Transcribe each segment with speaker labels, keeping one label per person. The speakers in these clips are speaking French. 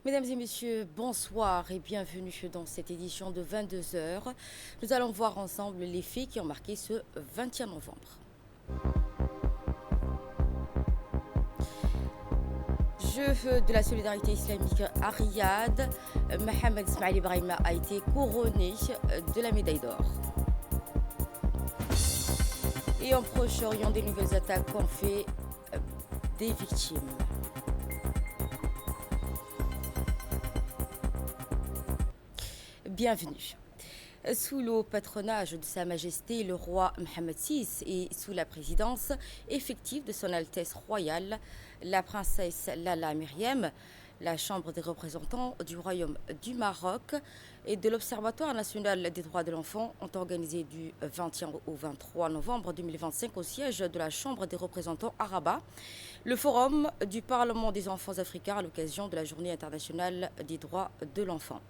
Speaker 1: Mesdames et messieurs, bonsoir et bienvenue dans cette édition de 22 heures. Nous allons voir ensemble les faits qui ont marqué ce 21 novembre. Jeu de la solidarité islamique à Riyad, Mohamed Ismail Ibrahima a été couronné de la médaille d'or. Et en Proche-Orient, des nouvelles attaques ont fait des victimes. Bienvenue. Sous le patronage de Sa Majesté le roi Mohammed VI et sous la présidence effective de Son Altesse royale, la princesse Lala Myriam, la Chambre des représentants du Royaume du Maroc et de l'Observatoire national des droits de l'enfant ont organisé du 21 au 23 novembre 2025 au siège de la Chambre des représentants à Rabat le forum du Parlement des enfants africains à l'occasion de la Journée internationale des droits de l'enfant.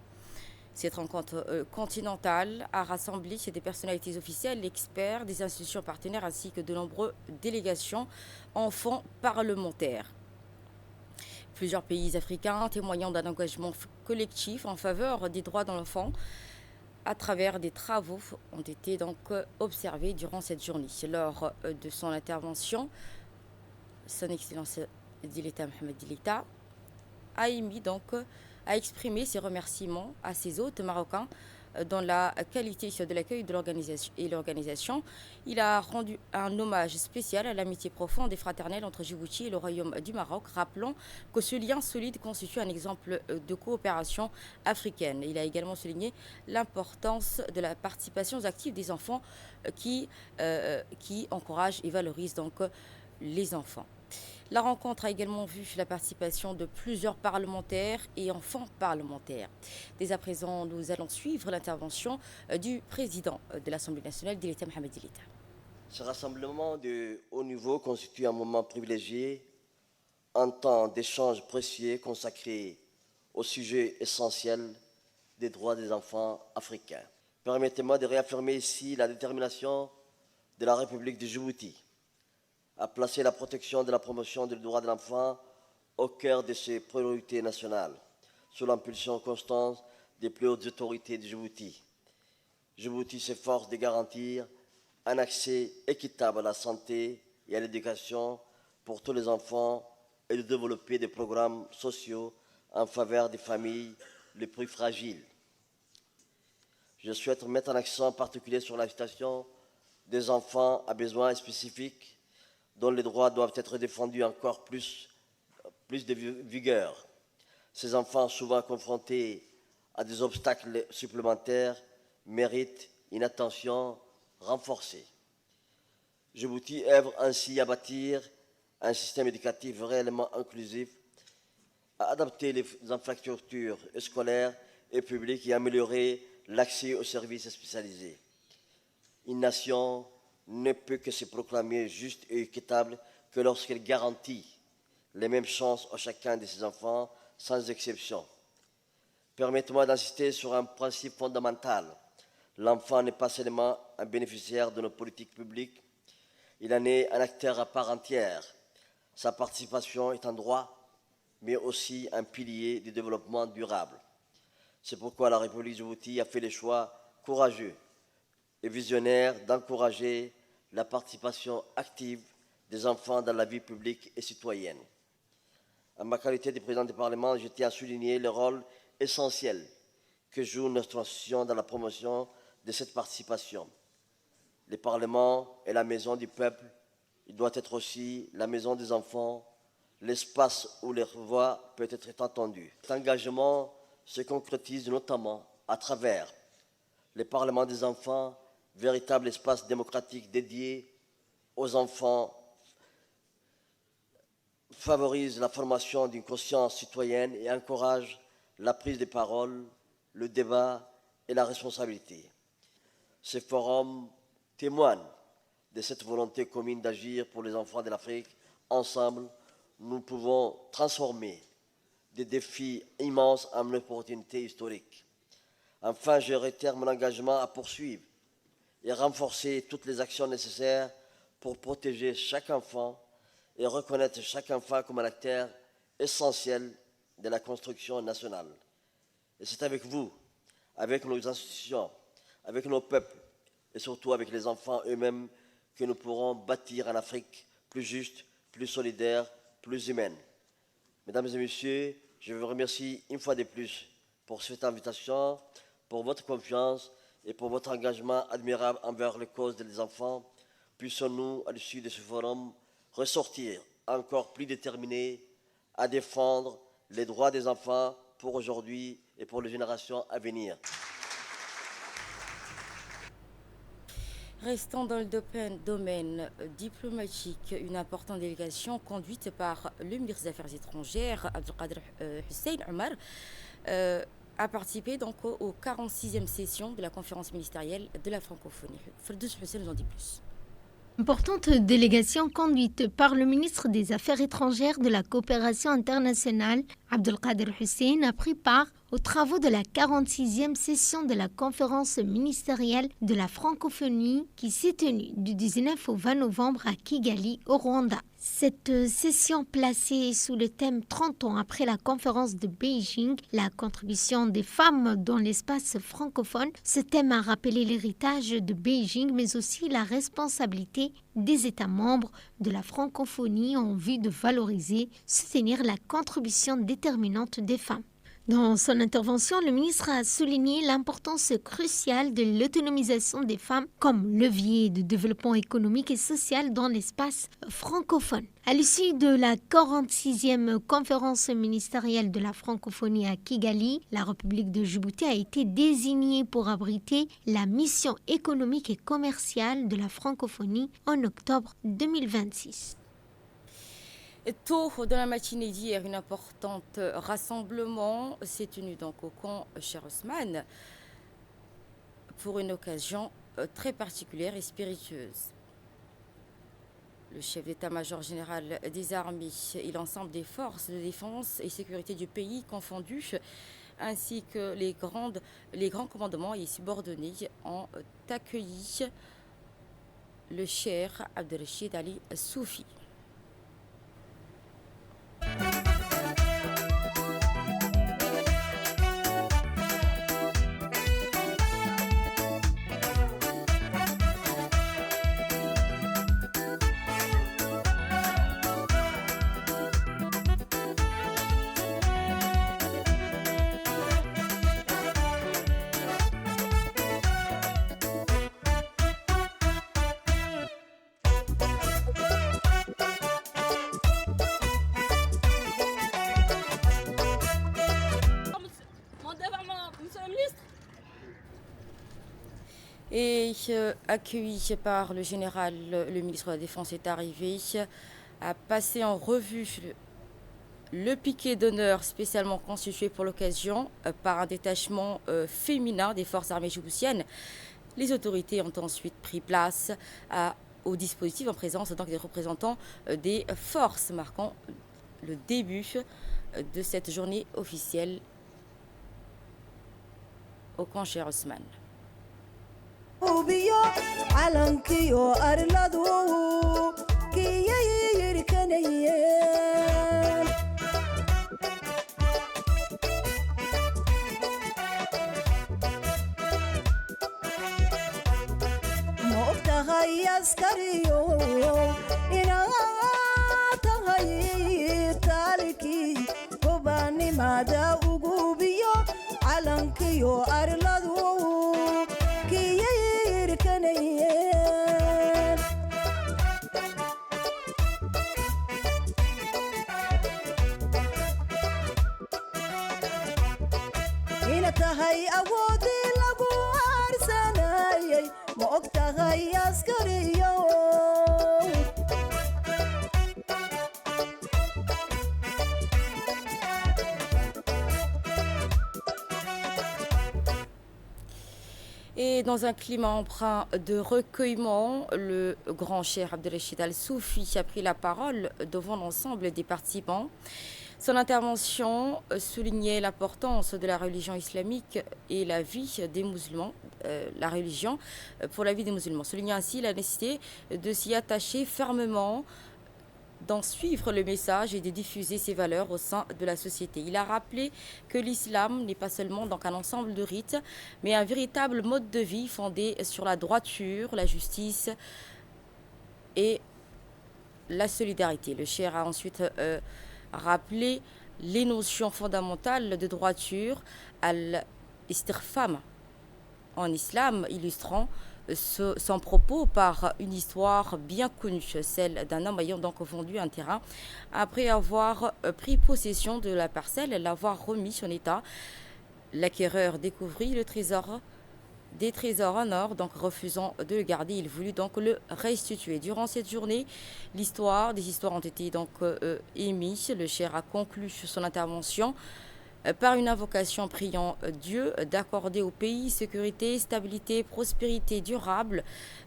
Speaker 1: Cette rencontre continentale a rassemblé des personnalités officielles, experts, des institutions partenaires ainsi que de nombreuses délégations enfants parlementaires. Plusieurs pays africains témoignant d'un engagement collectif en faveur des droits de l'enfant à travers des travaux ont été donc observés durant cette journée. Lors de son intervention, Son Excellence Dileta Mohamed Dileta a exprimé ses remerciements à ses hôtes marocains dans la qualité de l'accueil de l'organisation. Il a rendu un hommage spécial à l'amitié profonde et fraternelle entre Djibouti et le Royaume du Maroc, rappelant que ce lien solide constitue un exemple de coopération africaine. Il a également souligné l'importance de la participation active des enfants qui encourage et valorise donc les enfants. La rencontre a également vu la participation de plusieurs parlementaires et enfants parlementaires. Dès à présent, nous allons suivre l'intervention du président de l'Assemblée nationale, Dileta Mohamed Dileta.
Speaker 2: Ce rassemblement de haut niveau constitue un moment privilégié, un temps d'échange précieux consacré au sujet essentiel des droits des enfants africains. Permettez-moi de réaffirmer ici la détermination de la République de Djibouti à placer la protection de la promotion des droits de l'enfant au cœur de ses priorités nationales, sous l'impulsion constante des plus hautes autorités de Djibouti. Djibouti s'efforce de garantir un accès équitable à la santé et à l'éducation pour tous les enfants et de développer des programmes sociaux en faveur des familles les plus fragiles. Je souhaite mettre un accent particulier sur la situation des enfants à besoins spécifiques dont les droits doivent être défendus encore plus de vigueur. Ces enfants, souvent confrontés à des obstacles supplémentaires, méritent une attention renforcée. Djibouti œuvre ainsi à bâtir un système éducatif réellement inclusif, à adapter les infrastructures scolaires et publiques et à améliorer l'accès aux services spécialisés. Une nation ne peut que se proclamer juste et équitable que lorsqu'elle garantit les mêmes chances à chacun de ses enfants, sans exception. Permettez-moi d'insister sur un principe fondamental. L'enfant n'est pas seulement un bénéficiaire de nos politiques publiques, il en est un acteur à part entière. Sa participation est un droit, mais aussi un pilier du développement durable. C'est pourquoi la République de Djibouti a fait le choix courageux et visionnaire d'encourager la participation active des enfants dans la vie publique et citoyenne. En ma qualité de président du Parlement, je tiens à souligner le rôle essentiel que joue notre institution dans la promotion de cette participation. Le Parlement est la maison du peuple, il doit être aussi la maison des enfants, l'espace où leur voix peut être entendue. Cet engagement se concrétise notamment à travers le Parlement des enfants, véritable espace démocratique dédié aux enfants, favorise la formation d'une conscience citoyenne et encourage la prise de parole, le débat et la responsabilité. Ce forum témoigne de cette volonté commune d'agir pour les enfants de l'Afrique. Ensemble, nous pouvons transformer des défis immenses en opportunités historiques. Enfin, je réitère mon engagement à poursuivre et renforcer toutes les actions nécessaires pour protéger chaque enfant et reconnaître chaque enfant comme un acteur essentiel de la construction nationale. Et c'est avec vous, avec nos institutions, avec nos peuples et surtout avec les enfants eux-mêmes que nous pourrons bâtir une Afrique plus juste, plus solidaire, plus humaine. Mesdames et messieurs, je vous remercie une fois de plus pour cette invitation, pour votre confiance et pour votre engagement admirable envers les causes des enfants. Puissons-nous, à l'issue de ce forum, ressortir encore plus déterminés à défendre les droits des enfants pour aujourd'hui et pour les générations à venir.
Speaker 1: Restant dans le domaine diplomatique, une importante délégation conduite par le ministre des Affaires étrangères, Abdelkader Hussein Omar, a participé donc aux 46e sessions de la conférence ministérielle de la francophonie. Firdaus Hussein nous en dit plus.
Speaker 3: Importante délégation conduite par le ministre des Affaires étrangères de la coopération internationale, Abdelkader Hussein, a pris part aux travaux de la 46e session de la conférence ministérielle de la francophonie qui s'est tenue du 19 au 20 novembre à Kigali, au Rwanda. Cette session placée sous le thème 30 ans après la conférence de Beijing, la contribution des femmes dans l'espace francophone, ce thème a rappelé l'héritage de Beijing mais aussi la responsabilité des États membres de la francophonie en vue de valoriser, soutenir la contribution déterminante des femmes. Dans son intervention, le ministre a souligné l'importance cruciale de l'autonomisation des femmes comme levier de développement économique et social dans l'espace francophone. À l'issue de la 46e conférence ministérielle de la francophonie à Kigali, la République de Djibouti a été désignée pour abriter la mission économique et commerciale de la francophonie en octobre 2026.
Speaker 1: Tôt dans la matinée d'hier, une importante rassemblement s'est tenu donc au camp Cheikh Ousmane pour une occasion très particulière et spiritueuse. Le chef d'état-major général des armées et l'ensemble des forces de défense et sécurité du pays confondus, ainsi que les grands commandements et subordonnés ont accueilli le cheikh Abdelrachid Ali Soufi. Et accueilli par le général, le ministre de la Défense est arrivé à passer en revue le piquet d'honneur spécialement constitué pour l'occasion par un détachement féminin des forces armées djiboutiennes. Les autorités ont ensuite pris place au dispositif en présence donc, des représentants des forces, marquant le début de cette journée officielle au camp Cheikh Ousmane.
Speaker 4: calankiyo arladu kiyayirkanayeen ma ogtahay askariyo inaad tahay taalkii gobaanimada ugubiyo calankiyo arladu tahay awoodii lagu aarsanayay ma og tahay askariyo
Speaker 1: Et dans un climat empreint de recueillement, le grand cheikh Abdelrachid Al-Soufi a pris la parole devant l'ensemble des participants. Son intervention soulignait l'importance de la religion islamique et la vie des musulmans, la religion pour la vie des musulmans, soulignant ainsi la nécessité de s'y attacher fermement d'en suivre le message et de diffuser ses valeurs au sein de la société. Il a rappelé que l'islam n'est pas seulement donc un ensemble de rites, mais un véritable mode de vie fondé sur la droiture, la justice et la solidarité. Le cheikh a ensuite rappelé les notions fondamentales de droiture, al-istighfam en islam, illustrant son propos par une histoire bien connue, celle d'un homme ayant donc vendu un terrain après avoir pris possession de la parcelle et l'avoir remis en état. L'acquéreur découvrit des trésors en or, donc refusant de le garder, il voulut donc le restituer. Durant cette journée, des histoires ont été donc émises. Le cheikh a conclu son intervention par une invocation priant Dieu d'accorder au pays sécurité, stabilité, prospérité durable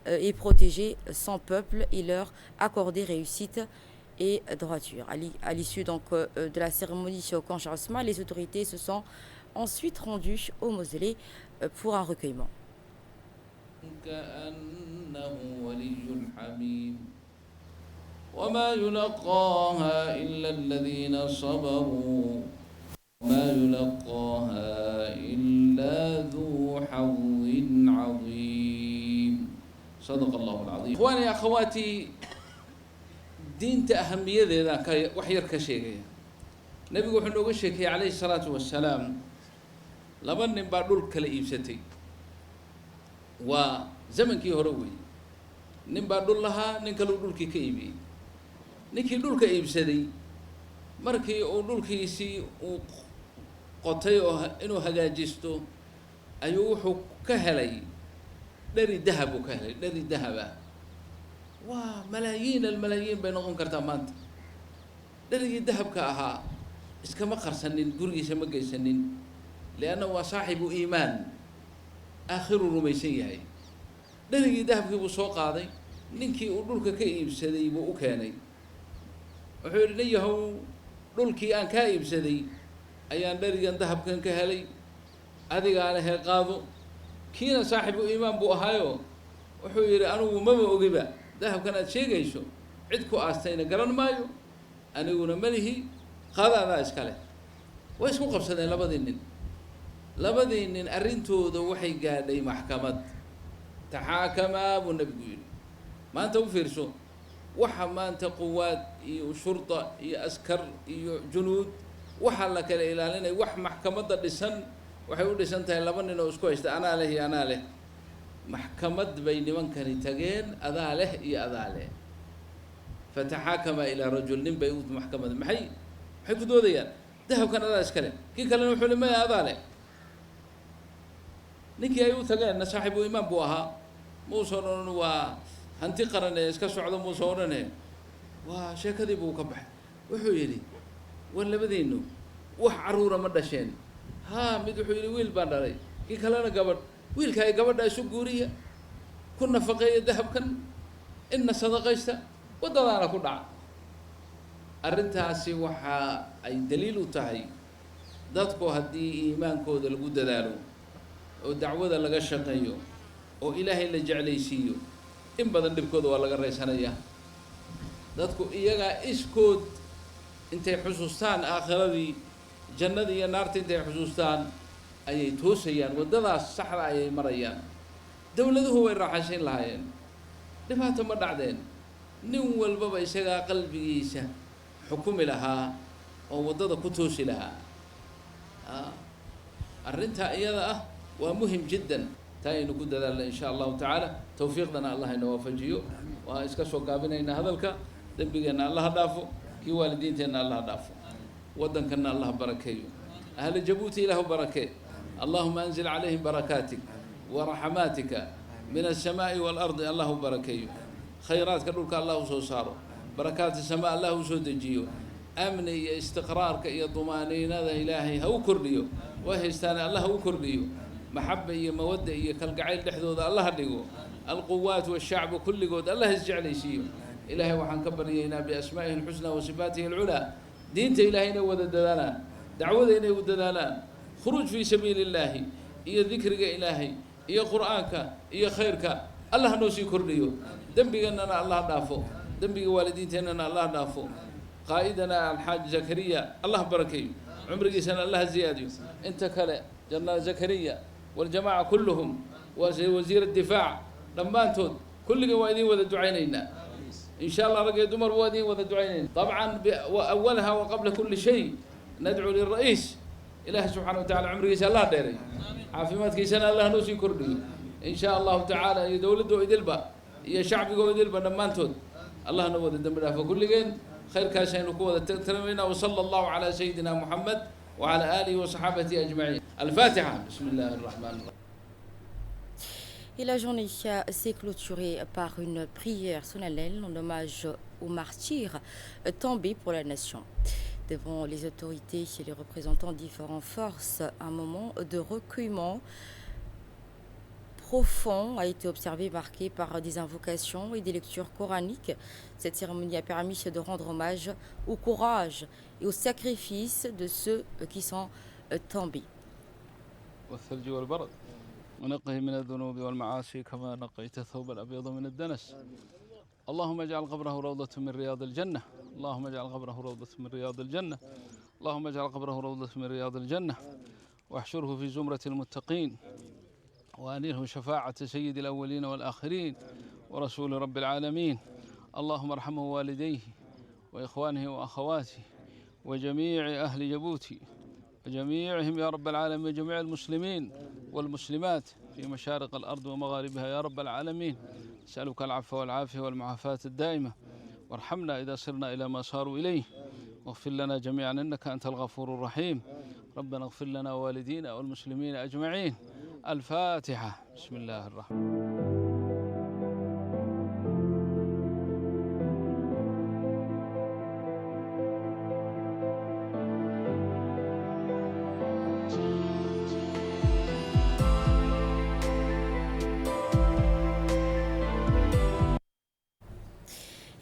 Speaker 1: et protéger son peuple et leur accorder réussite et droiture. À l'issue donc de la cérémonie au camp Cheikh Ousmane, les autorités se sont ensuite rendues au mausolée pour un recueillement.
Speaker 5: وما يلقاها إلا الذين صبروا وما يلقاها إلا ذو حظ عظيم صدق الله العظيم. إخواني يا أخواتي، دينت أهمية ذاك وحير كشيء نبي وحنا وشيك عليه الصلاة والسلام لبن بعدول كلا إبستي وزمن كي هروي نبعدول لها نكلو دول كي كيبي نكي دول كيبسدي markii uu dhulkiisii uu qotay oo inuu hagaajisto ayuu wuxuu ka helay dhari dahab uu ka helay dhari dahaba waa malaayiin bay noqon kartaa maanta dharigii dahabka ahaa iskama qarsanin gurigiisa ma geysanin leanna waa saaxibu iimaan aakhiru rumaysan yahay dharigii dahabkii buu soo qaaday ninkii uu dhulka ka iibsaday buu u keenay wuxuu yidhi yahow dhulkii aan kaa iibsaday ayaan dharigan dahabkan ka helay adigaana hee qaado kiina saaxibu iimaan buu ahaayo wuxuu yidhi anigu maba ogiba dahabkan aad sheegayso cid ku aastayna garan maayo aniguna malihi qaadaadaa iskale way isku qabsadeen labadii nin arrintooda waxay gaadhay maxkamad taxaakamaa buu nabigu yidhi maanta u fiirso waxa maanta quwaad iyo shurda iyo askar iyo junuud waxa la kala ilaalinay wax maxkamadda dhisan waxay u dhisan tahay laba nin oo isku haysta anaa leh iyo anaa leh maxkamad bay nimankani tageen adaa leh iyo adaa leh fataxaakama ilaa rajul nin bay u maxkamada maxay ku doodayaan dahabkan adaa iskale kii kalena wuxuu limaya adaa leh ninkii ay u tageenna saaxibu iimaan buu ahaa muusan odhan waa hanti qaran ee iska socdo muusan odhane waa sheekadii buu ka baxay wuxuu yidhi war labadiinu wax carruura ma dhasheen haa mid wuxuu yidhi wiil baan dhalay kii kalena gabadh wiilka ay gabadha isu guuriya ku nafaqeeya dahabkan inna sadaqaysta waddadaana ku dhaca arrintaasi waxa ay daliil u tahay dadku haddii iimaankooda lagu dadaalo oo dacwada laga shaqeeyo oo ilaahay la jeclaysiiyo in badan dhibkooda waa laga raysanayaa dadku iyagaa iskood intay xusuustaan aakhiradii jannadii iyo naarta intay xusuustaan ayay toosayaan waddadaas saxda ayay marayaan dowladuhu way raaxaysayn lahaayeen dhibaato ma dhacdeen nin walbaba isagaa qalbigiisa xukumi lahaa oo waddada ku toosi lahaa arrintaa iyada ah waa muhim jiddan taa aynu ku dadaalna in sha allahu tacaala tawfiiqdana allah ina waafajiyo waa iska soo gaabinaynaa hadalka dembigeenna allaha dhaafo kii waalidiinteenna allaha dhaafo waddankanna allaha barakeeyo ahla jabuuti ilaahu barakee allahuma anzil calayhim barakaatik waraxamaatika min alsamaa'i waalardi allahu barakeeyo khayraadka dhulka allahu soo saaro barakaati samaa allahu soo dejiyo amni iyo istiqraarka iyo dumaaniinada ilaahay ha u kordhiyo way haystaane allah ha u kordhiyo maxaba iyo mawadda iyo kalgacayl dhexdooda allah ha dhigo alquwaat washacbu kulligood allah isjeclaysiiyo ilaahay waxaan ka baryaynaa biasmaa'ihi alxusnaa wa sifaatihi alculaa diinta ilaahay inay wada dadaalaan dacwada inay u dadaalaan khuruuj fii sabiili illaahi iyo dikriga ilaahay iyo qur'aanka iyo khayrka allah noo sii kordhiyo dembigannana allah dhaafo دنبي والدينتنا الله نافو قائدنا الحاج زكريا الله بركي عمرك سنة الله زيادة انت كلا جنة زكريا والجماعة كلهم وزير الدفاع لما انتم كل قوادين وذا دعينينا ان شاء الله رقي دمر وادين وذا دعينين طبعا واولها وقبل كل شيء ندعو للرئيس إله سبحانه وتعالى عمرك سنة الله ديري عافيماتك سنة الله نوسي كردي ان شاء الله تعالى يدولد ويدلبا يا شعبي ويدلبا لما انتم الله نود الدمر فكل جين خير كاشين وقوة ترمينا وصلى الله على سيدنا محمد وعلى آله وصحابته أجمعين الفاتحة بسم الله الرحمن الرحيم.
Speaker 1: Et la journée s'est clôturée par une prière solennelle en hommage aux martyrs tombés pour la nation. Devant les autorités et les représentants de différentes forces, un moment de recueillement profond a été observé, marqué par des invocations et des lectures coraniques. Cette cérémonie a permis de rendre hommage au courage et au sacrifice de ceux qui sont tombés.
Speaker 5: والثلج والبرد ونقه من الذنوب والمعاصي كما نقيت الثوب الأبيض من الدنس اللهم اجعل قبره روضة من رياض الجنة اللهم اجعل قبره روضة من رياض الجنة اللهم اجعل قبره روضة من رياض الجنة واحشره في زمرة المتقين وأنله شفاعة سيد الأولين والآخرين ورسول رب العالمين اللهم ارحمه والديه وإخوانه وأخواته وجميع أهل جبوتي وجميعهم يا رب العالمين وجميع المسلمين والمسلمات في مشارق الأرض ومغاربها يا رب العالمين نسألك العفو والعافية والمعافاة الدائمة وارحمنا إذا صرنا إلى ما صاروا إليه واغفر لنا جميعا إنك أنت الغفور الرحيم ربنا اغفر لنا ووالدينا والمسلمين أجمعين الفاتحة بسم الله الرحمن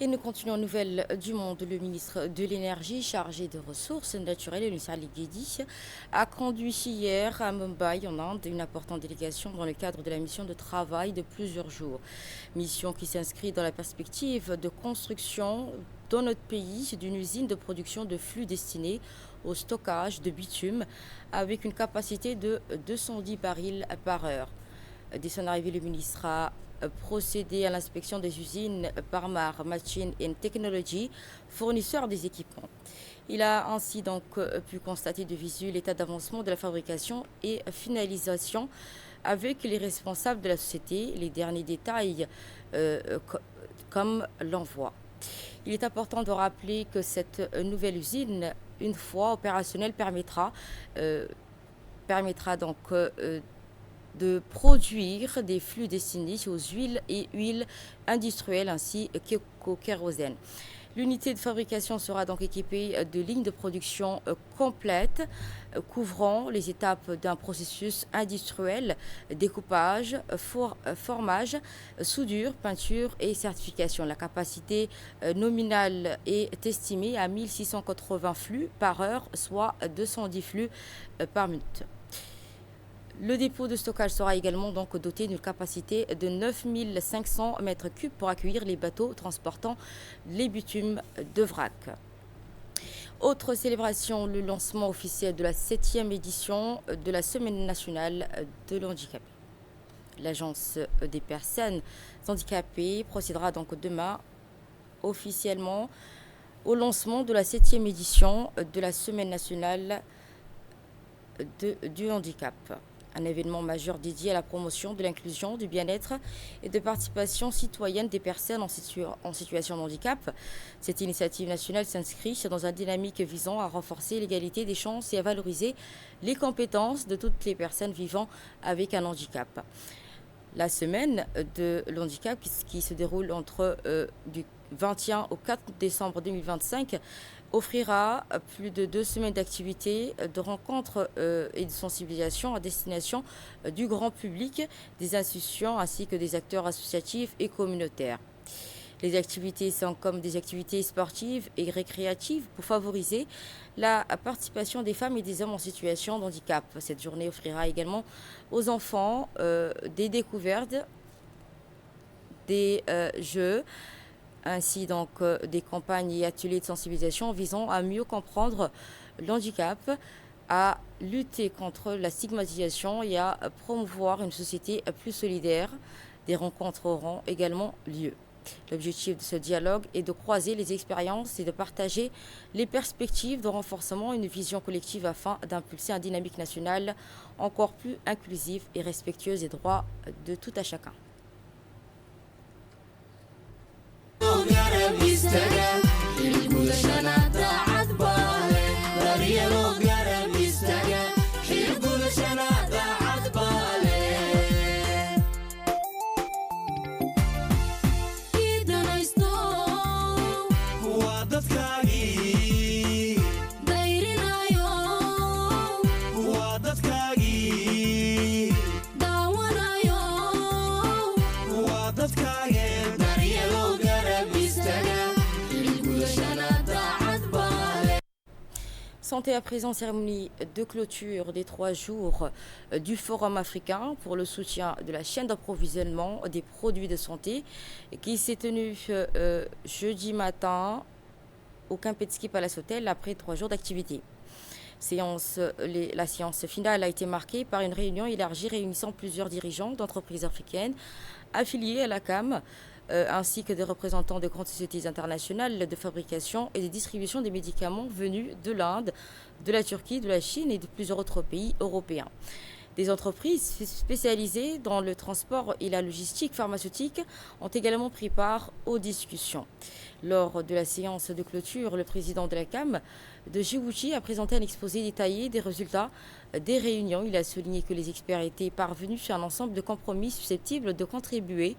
Speaker 1: Et nous continuons aux nouvelles du monde. Le ministre de l'Énergie chargé de ressources naturelles, Younis Ali Guedi, a conduit hier à Mumbai, en Inde, une importante délégation dans le cadre de la mission de travail de plusieurs jours. Mission qui s'inscrit dans la perspective de construction dans notre pays d'une usine de production de flux destinés au stockage de bitume avec une capacité de 210 barils par heure. Dès son arrivée, le ministre a procédé à l'inspection des usines Parmar Machine and Technology, fournisseur des équipements. Il a ainsi donc pu constater de visu l'état d'avancement de la fabrication et finalisation avec les responsables de la société, les derniers détails comme l'envoi. Il est important de rappeler que cette nouvelle usine, une fois opérationnelle, permettra donc de produire des flux destinés aux huiles et huiles industrielles ainsi qu'au kérosène. L'unité de fabrication sera donc équipée de lignes de production complètes couvrant les étapes d'un processus industriel, découpage, formage, soudure, peinture et certification. La capacité nominale est estimée à 1680 flux par heure, soit 210 flux par minute. Le dépôt de stockage sera également donc doté d'une capacité de 9500 mètres cubes pour accueillir les bateaux transportant les bitumes de vrac. Autre célébration, le lancement officiel de la 7e édition de la Semaine nationale de l'handicap. L'Agence des personnes handicapées procédera donc demain officiellement au lancement de la 7e édition de la Semaine nationale du handicap. Un événement majeur dédié à la promotion de l'inclusion, du bien-être et de participation citoyenne des personnes en situation de handicap. Cette initiative nationale s'inscrit dans une dynamique visant à renforcer l'égalité des chances et à valoriser les compétences de toutes les personnes vivant avec un handicap. La semaine de l'handicap qui se déroule du 21 au 4 décembre 2025 offrira plus de 2 semaines d'activités, de rencontres et de sensibilisation à destination du grand public, des institutions ainsi que des acteurs associatifs et communautaires. Les activités sont comme des activités sportives et récréatives pour favoriser la participation des femmes et des hommes en situation de handicap. Cette journée offrira également aux enfants des découvertes, des jeux, Ainsi donc des campagnes et ateliers de sensibilisation visant à mieux comprendre l'handicap, à lutter contre la stigmatisation et à promouvoir une société plus solidaire. Des rencontres auront également lieu. L'objectif de ce dialogue est de croiser les expériences et de partager les perspectives de renforcement et une vision collective afin d'impulser une dynamique nationale encore plus inclusive et respectueuse des droits de tout à chacun. Santé à présent, cérémonie de clôture des 3 jours du Forum africain pour le soutien de la chaîne d'approvisionnement des produits de santé qui s'est tenue jeudi matin au Kempinski Palace Hotel après 3 jours d'activité. La séance finale a été marquée par une réunion élargie réunissant plusieurs dirigeants d'entreprises africaines affiliées à la CAM, ainsi que des représentants de grandes sociétés internationales de fabrication et de distribution des médicaments venus de l'Inde, de la Turquie, de la Chine et de plusieurs autres pays européens. Des entreprises spécialisées dans le transport et la logistique pharmaceutique ont également pris part aux discussions. Lors de la séance de clôture, le président de la CAM de Djibouti a présenté un exposé détaillé des résultats des réunions. Il a souligné que les experts étaient parvenus sur un ensemble de compromis susceptibles de contribuer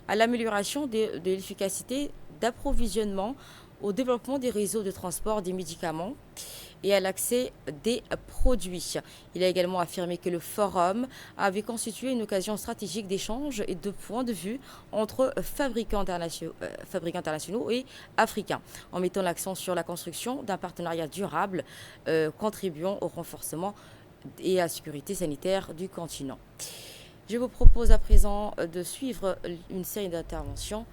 Speaker 1: à l'amélioration de l'efficacité d'approvisionnement, au développement des réseaux de transport des médicaments et à l'accès des produits. Il a également affirmé que le forum avait constitué une occasion stratégique d'échange et de points de vue entre fabricants internationaux et africains, en mettant l'accent sur la construction d'un partenariat durable contribuant au renforcement et à la sécurité sanitaire du continent. Je vous propose à présent de suivre une série d'interventions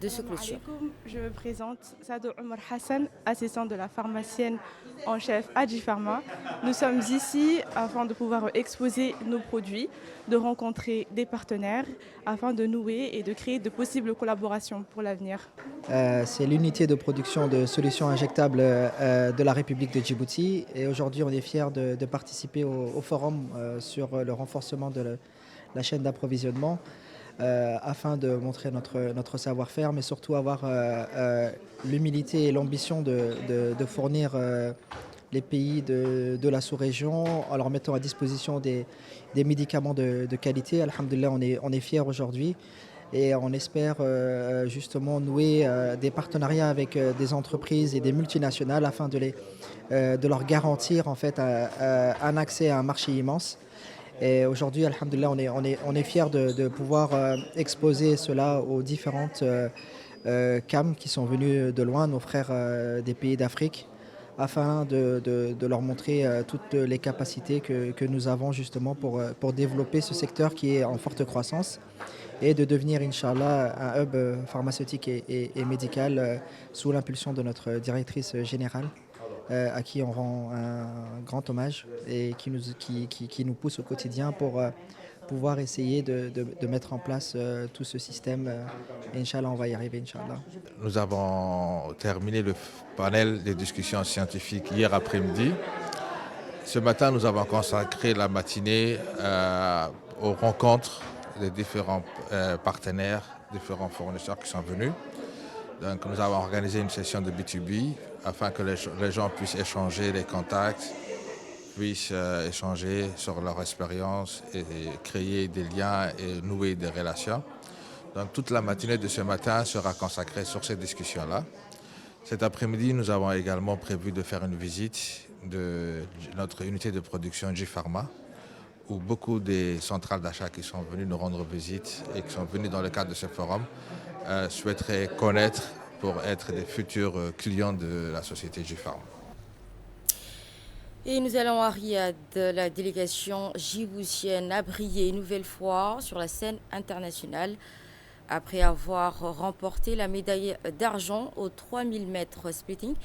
Speaker 1: de ce clôture.
Speaker 6: Je me présente, Sadou Omar Hassan, assistante de la pharmacienne en chef à J-Pharma. Nous sommes ici afin de pouvoir exposer nos produits, de rencontrer des partenaires afin de nouer et de créer de possibles collaborations pour l'avenir.
Speaker 7: C'est l'unité de production de solutions injectables de la République de Djibouti et aujourd'hui on est fiers de participer au forum sur le renforcement de la chaîne d'approvisionnement. Afin de montrer notre savoir-faire, mais surtout avoir l'humilité et l'ambition de fournir les pays de la sous-région en leur mettant à disposition des médicaments de qualité. Alhamdoulilah, on est fiers aujourd'hui et on espère justement nouer des partenariats avec des entreprises et des multinationales afin de leur garantir en fait un accès à un marché immense. Et aujourd'hui, alhamdoulilah, on est fiers de pouvoir exposer cela aux différentes CAM qui sont venus de loin, nos frères des pays d'Afrique, afin de leur montrer toutes les capacités que nous avons justement pour développer ce secteur qui est en forte croissance et de devenir, Inch'Allah, un hub pharmaceutique et médical sous l'impulsion de notre directrice générale. À qui on rend un grand hommage et qui nous pousse au quotidien pour pouvoir essayer de mettre en place tout ce système. Inch'Allah, on va y arriver, Inch'Allah.
Speaker 8: Nous avons terminé le panel de discussions scientifiques hier après-midi. Ce matin, nous avons consacré la matinée aux rencontres des différents partenaires, différents fournisseurs qui sont venus. Donc, nous avons organisé une session de B2B afin que les gens puissent échanger les contacts, puissent échanger sur leur expérience et créer des liens et nouer des relations. Donc toute la matinée de ce matin sera consacrée sur ces discussions-là. Cet après-midi, nous avons également prévu de faire une visite de notre unité de production J-Pharma, où beaucoup des centrales d'achat qui sont venues nous rendre visite et qui sont venues dans le cadre de ce forum souhaiteraient connaître pour être des futurs clients de la société J-Pharma.
Speaker 1: Et nous allons à Riyad. La délégation djiboutienne a brillé une nouvelle fois sur la scène internationale Après avoir remporté la médaille d'argent aux 3000 mètres splitting,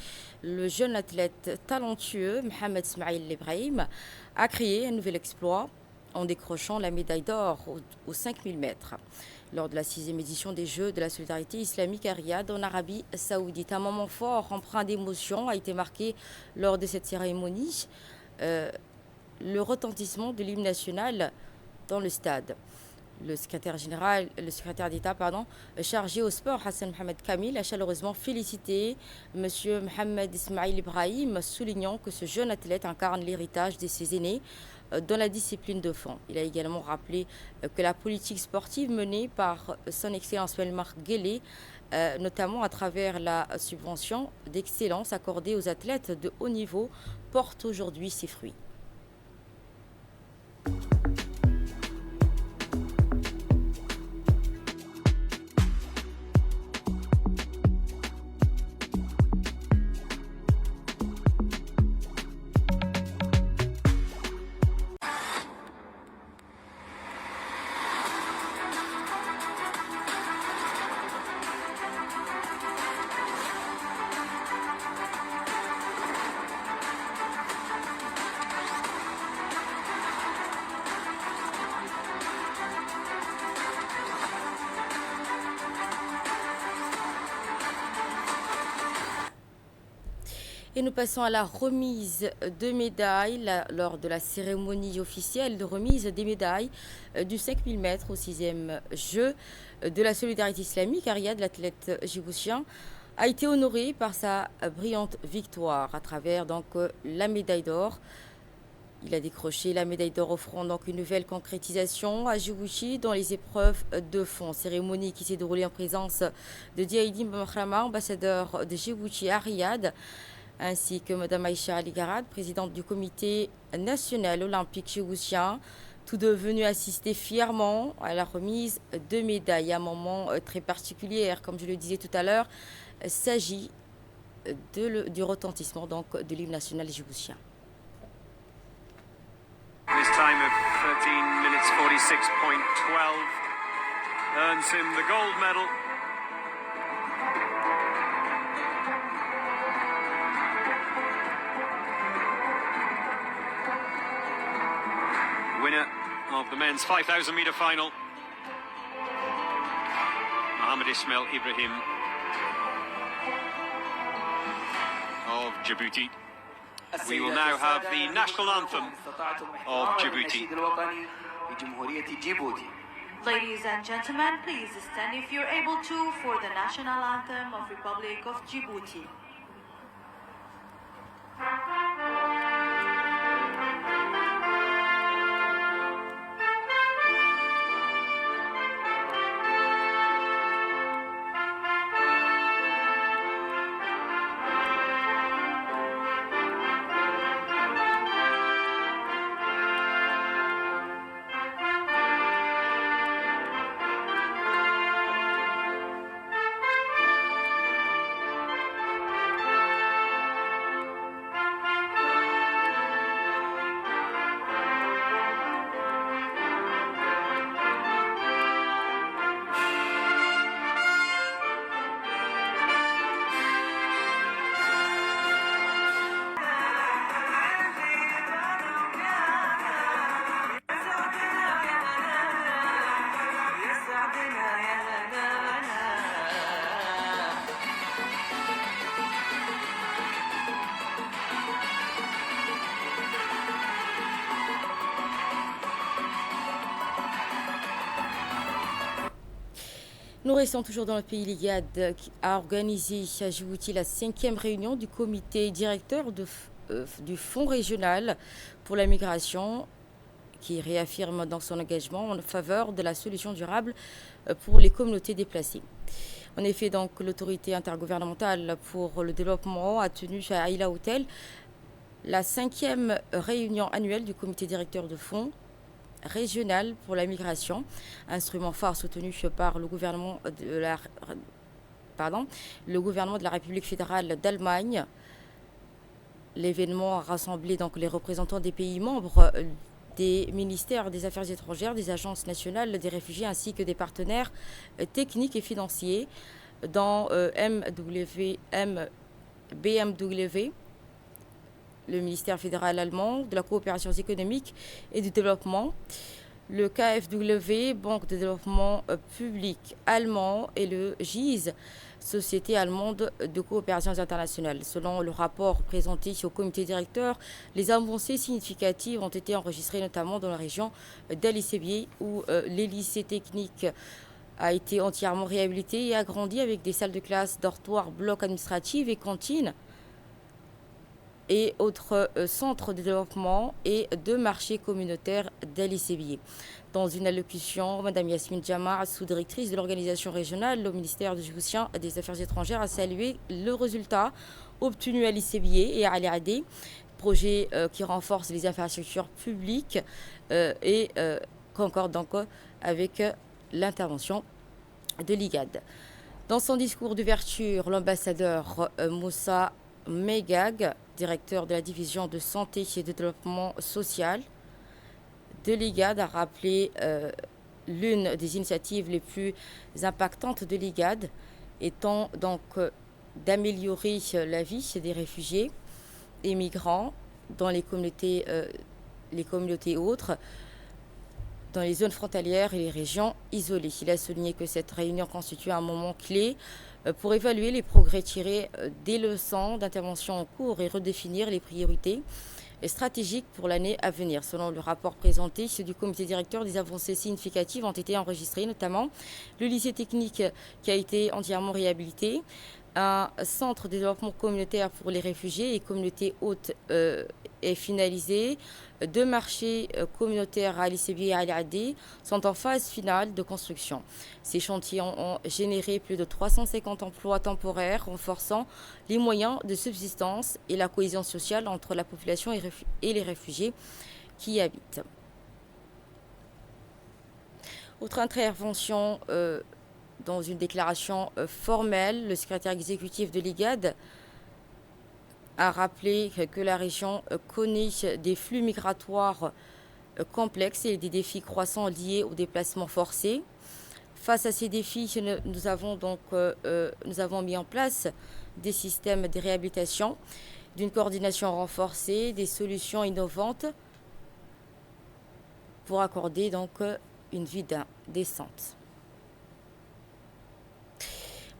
Speaker 1: le jeune athlète talentueux Mohamed Smaïl Ibrahim a créé un nouvel exploit en décrochant la médaille d'or aux 5000 mètres lors de la 6e édition des Jeux de la solidarité islamique à Riyad en Arabie saoudite. Un moment fort, empreint d'émotion, a été marqué lors de cette cérémonie. Le retentissement de l'hymne national dans le stade. Le secrétaire d'État, chargé au sport, Hassan Mohamed Kamil, a chaleureusement félicité M. Mohamed Ismail Ibrahim, soulignant que ce jeune athlète incarne l'héritage de ses aînés dans la discipline de fond. Il a également rappelé que la politique sportive menée par son Excellence Welmar Guelleh, notamment à travers la subvention d'excellence accordée aux athlètes de haut niveau, porte aujourd'hui ses fruits. Et nous passons à la remise de médailles lors de la cérémonie officielle de remise des médailles du 5000 mètres au 6e jeu de la solidarité islamique. Riyad, l'athlète djiboutien, a été honoré par sa brillante victoire à travers la médaille d'or. Il a décroché la médaille d'or, offrant donc une nouvelle concrétisation à Djibouti dans les épreuves de fond. Cérémonie qui s'est déroulée en présence de Diaïdim Bamrama, ambassadeur de Djibouti à Riyad, ainsi que Mme Aïcha Aligarad, présidente du comité national olympique djiboutien, tous deux venus assister fièrement à la remise de médailles. Un moment très particulier, comme je le disais tout à l'heure, il s'agit du retentissement de l'hymne national djiboutien.
Speaker 9: This time of 13 minutes 46.12 earns him the gold medal. Winner of the men's 5,000 metre final, Mohamed Ismail Ibrahim of Djibouti. We will now have the national anthem of Djibouti.
Speaker 10: Ladies and gentlemen, please stand if you're able to for the national anthem of Republic of Djibouti.
Speaker 1: Nous restons toujours dans le pays. L'IGAD a organisé à Djibouti la 5e réunion du comité directeur du Fonds régional pour la migration, qui réaffirme dans son engagement en faveur de la solution durable pour les communautés déplacées. En effet, l'autorité intergouvernementale pour le développement a tenu à Aïla Hotel la 5e réunion annuelle du comité directeur de fonds régional pour la migration, instrument phare soutenu par le gouvernement de la République fédérale d'Allemagne. L'événement a rassemblé les représentants des pays membres des ministères des Affaires étrangères, des agences nationales des réfugiés ainsi que des partenaires techniques et financiers dans BMW, le ministère fédéral allemand de la coopération économique et du développement, le KfW, Banque de développement public allemand, et le GIZ, Société allemande de coopération internationale. Selon le rapport présenté au comité directeur, les avancées significatives ont été enregistrées notamment dans la région d'Ali Sebieh, où les lycées techniques a été entièrement réhabilité et agrandi avec des salles de classe, dortoirs, blocs administratifs et cantines, et autres centres de développement et de marchés communautaires d'Ali Sebieh. Dans une allocution, Mme Yasmine Djamma, sous-directrice de l'organisation régionale au ministère djiboutien des Affaires étrangères, a salué le résultat obtenu à Ali Sebieh et à Ali Adé, projet qui renforce les infrastructures publiques et concorde donc avec l'intervention de l'IGAD. Dans son discours d'ouverture, l'ambassadeur Moussa Megag, directeur de la division de santé et de développement social de l'IGAD, a rappelé l'une des initiatives les plus impactantes de l'IGAD étant donc d'améliorer la vie des réfugiés et migrants dans les communautés autres, dans les zones frontalières et les régions isolées. Il a souligné que cette réunion constitue un moment clé pour évaluer les progrès tirés des leçons d'intervention en cours et redéfinir les priorités stratégiques pour l'année à venir. Selon le rapport présenté du comité directeur, des avancées significatives ont été enregistrées, notamment le lycée technique qui a été entièrement réhabilité, un centre de développement communautaire pour les réfugiés et communautés hôtes est finalisé. 2 marchés communautaires à Ali Sebieh et à Ali Adé sont en phase finale de construction. Ces chantiers ont généré plus de 350 emplois temporaires, renforçant les moyens de subsistance et la cohésion sociale entre la population et les réfugiés qui y habitent. Autre intervention dans une déclaration formelle, le secrétaire exécutif de l'IGAD a rappelé que la région connaît des flux migratoires complexes et des défis croissants liés aux déplacements forcés. Face à ces défis, nous avons mis en place des systèmes de réhabilitation, d'une coordination renforcée, des solutions innovantes pour accorder donc une vie décente.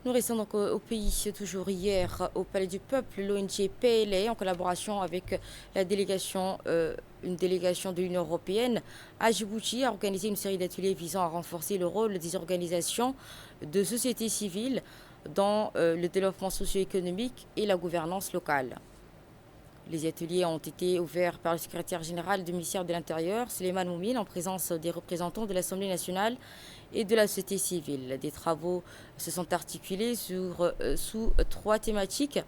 Speaker 1: Nous restons donc au pays. Toujours hier, au Palais du Peuple, l'ONG PLA, en collaboration avec la délégation, une délégation de l'Union européenne à Djibouti, a organisé une série d'ateliers visant à renforcer le rôle des organisations de société civile dans le développement socio-économique et la gouvernance locale. Les ateliers ont été ouverts par le secrétaire général du ministère de l'Intérieur, Suleiman Moumine, en présence des représentants de l'Assemblée nationale et de la société civile. Des travaux se sont articulés sous 3 thématiques: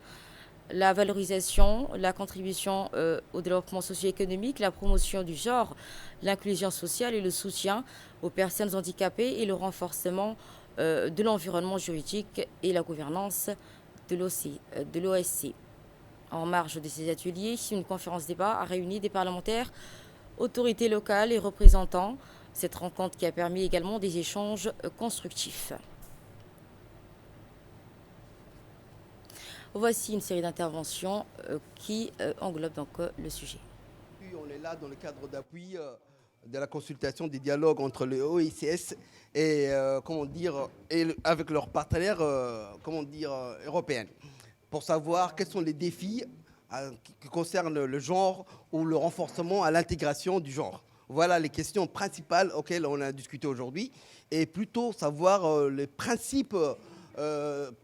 Speaker 1: la valorisation, la contribution au développement socio-économique, la promotion du genre, l'inclusion sociale et le soutien aux personnes handicapées et le renforcement de l'environnement juridique et la gouvernance de l'OSC. En marge de ces ateliers, une conférence débat a réuni des parlementaires, autorités locales et représentants. Cette rencontre qui a permis également des échanges constructifs. Voici une série d'interventions qui englobe donc le sujet.
Speaker 11: On est là dans le cadre d'appui de la consultation des dialogues entre le OICS et, avec leurs partenaires européens, pour savoir quels sont les défis qui concernent le genre ou le renforcement à l'intégration du genre. Voilà les questions principales auxquelles on a discuté aujourd'hui, et plutôt savoir les principes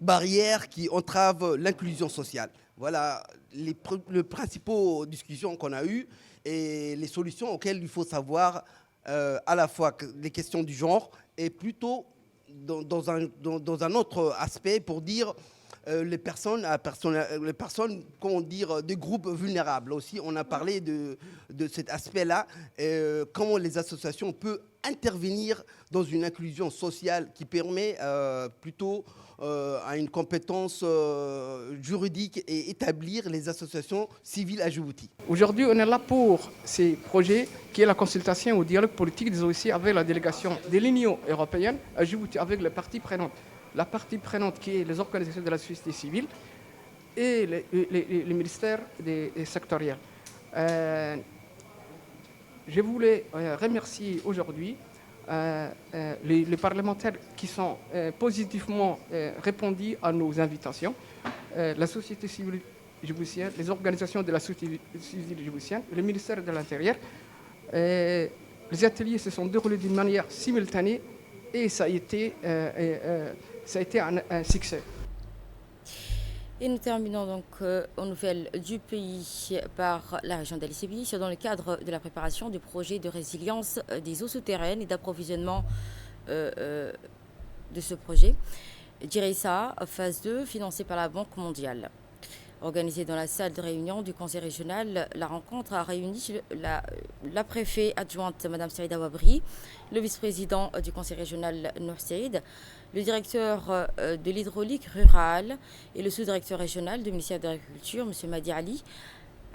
Speaker 11: barrières qui entravent l'inclusion sociale. Voilà les principaux discussions qu'on a eues et les solutions auxquelles il faut savoir à la fois les questions du genre et plutôt dans un autre aspect pour dire les personnes, comment dire, des groupes vulnérables aussi. On a parlé de cet aspect-là, comment les associations peuvent intervenir dans une inclusion sociale qui permet plutôt à une compétence juridique et établir les associations civiles à Djibouti.
Speaker 12: Aujourd'hui, on est là pour ces projets qui est la consultation au dialogue politique des OIC avec la délégation de l'Union européenne à Djibouti, avec les parties prenantes. La partie prenante qui est les organisations de la société civile et les ministères sectoriels. Je voulais remercier aujourd'hui les parlementaires qui sont positivement répondus à nos invitations, la société civile djiboutienne, les organisations de la société civile djiboutienne, le ministère de l'Intérieur. Les ateliers se sont déroulés d'une manière simultanée et ça a été un succès.
Speaker 1: Et nous terminons donc aux nouvelles du pays par la région d'Ali Sébi dans le cadre de la préparation du projet de résilience des eaux souterraines et d'approvisionnement de ce projet. Diressa, phase 2, financée par la Banque mondiale. Organisée dans la salle de réunion du conseil régional, la rencontre a réuni la préfète adjointe Mme Saïda Wabri, le vice-président du conseil régional Nour Saïd, le directeur de l'hydraulique rurale et le sous-directeur régional du ministère de l'Agriculture, M. Madi Ali,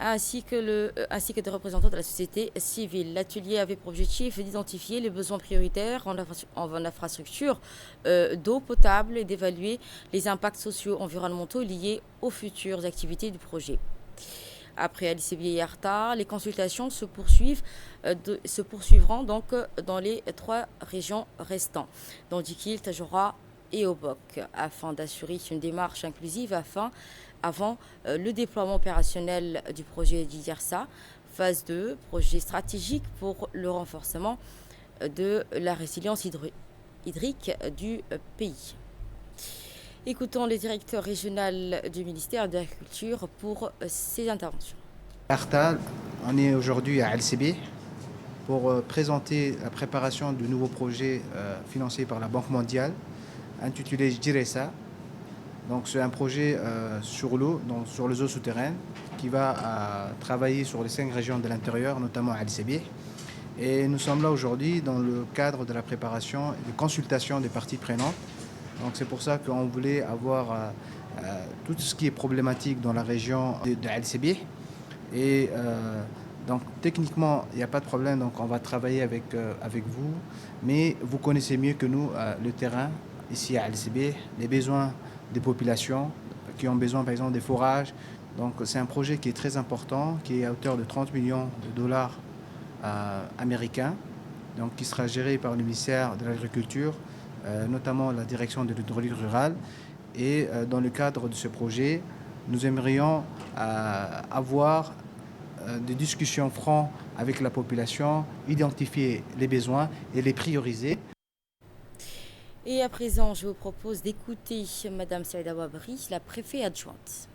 Speaker 1: ainsi que des représentants de la société civile. L'atelier avait pour objectif d'identifier les besoins prioritaires en infrastructure d'eau potable et d'évaluer les impacts socio-environnementaux liés aux futures activités du projet. Après Ali Sébi et Arta, les consultations se poursuivront donc dans les 3 régions restantes, dans Dikil, Tadjoura et Obok, afin d'assurer une démarche inclusive avant le déploiement opérationnel du projet d'Idersa, phase 2, projet stratégique pour le renforcement de la résilience hydrique du pays. Écoutons le directeur régional du ministère de l'Agriculture pour ses interventions.
Speaker 13: Arta, on est aujourd'hui à Al-Sébi pour présenter la préparation du nouveau projet financé par la Banque mondiale, intitulé Diressa. Donc c'est un projet sur l'eau, donc sur les eaux souterraines, qui va travailler sur les 5 régions de l'intérieur, notamment à Al-Sébi. Et nous sommes là aujourd'hui dans le cadre de la préparation et de consultation des parties prenantes. Donc c'est pour ça qu'on voulait avoir tout ce qui est problématique dans la région de Al-Sébi. Et donc techniquement, il n'y a pas de problème, donc on va travailler avec vous. Mais vous connaissez mieux que nous le terrain ici à Al-Sébi, les besoins des populations qui ont besoin par exemple des forages. Donc c'est un projet qui est très important, qui est à hauteur de 30 millions de dollars américains, donc qui sera géré par le ministère de l'Agriculture, notamment la direction de l'hydraulique rurale. Et dans le cadre de ce projet, nous aimerions avoir des discussions franches avec la population, identifier les besoins et les prioriser.
Speaker 1: Et à présent, je vous propose d'écouter Mme Saïda Wabri, la préfète adjointe.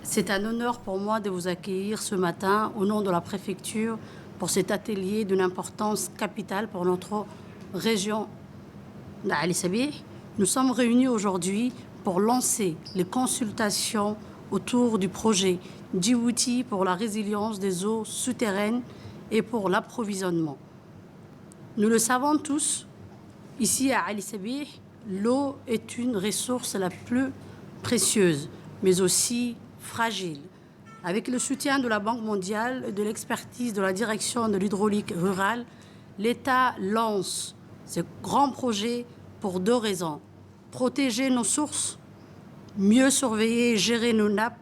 Speaker 14: C'est un honneur pour moi de vous accueillir ce matin au nom de la préfecture pour cet atelier d'une importance capitale pour notre région d'Ali Sébi. Nous sommes réunis aujourd'hui pour lancer les consultations autour du projet Djibouti pour la résilience des eaux souterraines et pour l'approvisionnement. Nous le savons tous, ici à Ali Sébi, l'eau est une ressource la plus précieuse, mais aussi fragile. Avec le soutien de la Banque mondiale et de l'expertise de la direction de l'hydraulique rurale, l'État lance ce grand projet pour 2 raisons. Protéger nos sources, mieux surveiller et gérer nos nappes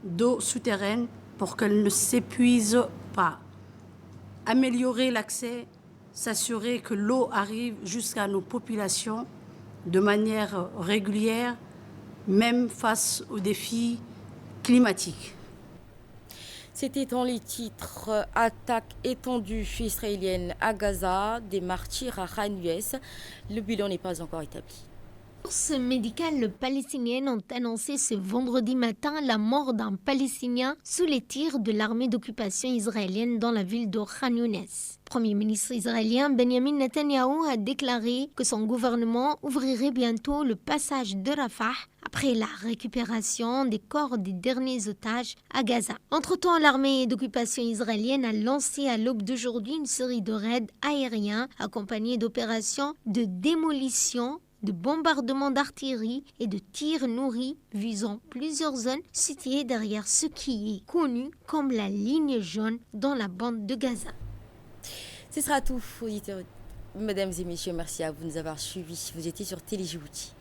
Speaker 14: d'eau souterraine pour qu'elles ne s'épuisent pas. Améliorer l'accès, s'assurer que l'eau arrive jusqu'à nos populations de manière régulière, même face aux défis climatiques.
Speaker 1: C'était dans les titres « Attaque étendue israélienne à Gaza, des martyrs à Khan Younis ». Le bilan n'est pas encore établi.
Speaker 3: Les forces médicales palestiniennes ont annoncé ce vendredi matin la mort d'un Palestinien sous les tirs de l'armée d'occupation israélienne dans la ville de Khan Younes. Le Premier ministre israélien Benjamin Netanyahou a déclaré que son gouvernement ouvrirait bientôt le passage de Rafah après la récupération des corps des derniers otages à Gaza. Entre-temps, l'armée d'occupation israélienne a lancé à l'aube d'aujourd'hui une série de raids aériens accompagnés d'opérations de démolition, de bombardements d'artillerie et de tirs nourris visant plusieurs zones situées derrière ce qui est connu comme la ligne jaune dans la bande de Gaza.
Speaker 1: Ce sera tout, auditeurs. Mesdames et messieurs, merci à vous de nous avoir suivis. Vous étiez sur Télé Djibouti.